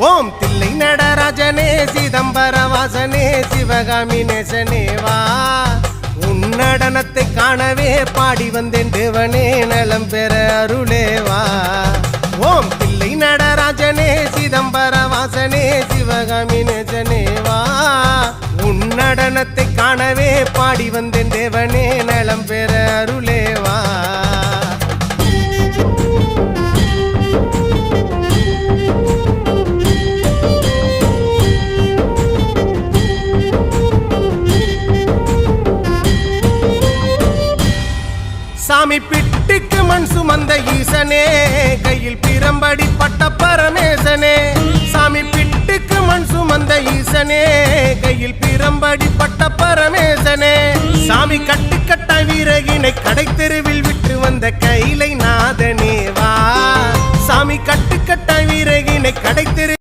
ஓம் தில்லை நடராஜனே சிதம்பர வாசனே சிவகாமி நேசனே வா உன் நடனத்தை காணவே பாடி வந்தேன் தேவனே நலம் பெற அருளேவா ஓம் தில்லை நடராஜனே சிதம்பர வாசனே சிவகாமி நேசனே வா உன் நடனத்தை காணவே பாடி வந்தேன் தேவனே நலம் பெற அருளேவா சாமி பிட்டுக்கு மண் சுமந்த ஈசனே கையில் பிரம்படி பட்ட பரமேசனே சாமி பிட்டுக்கு மண் சுமந்த ஈசனே கையில் பிரம்படி பட்ட பரமேசனே சாமி கட்டுக்கட்ட வீரகினை கடை தெருவில் விட்டு வந்த கைலை நாதனே வா சாமி கட்டுக்கட்ட வீரகினை கடை தெரு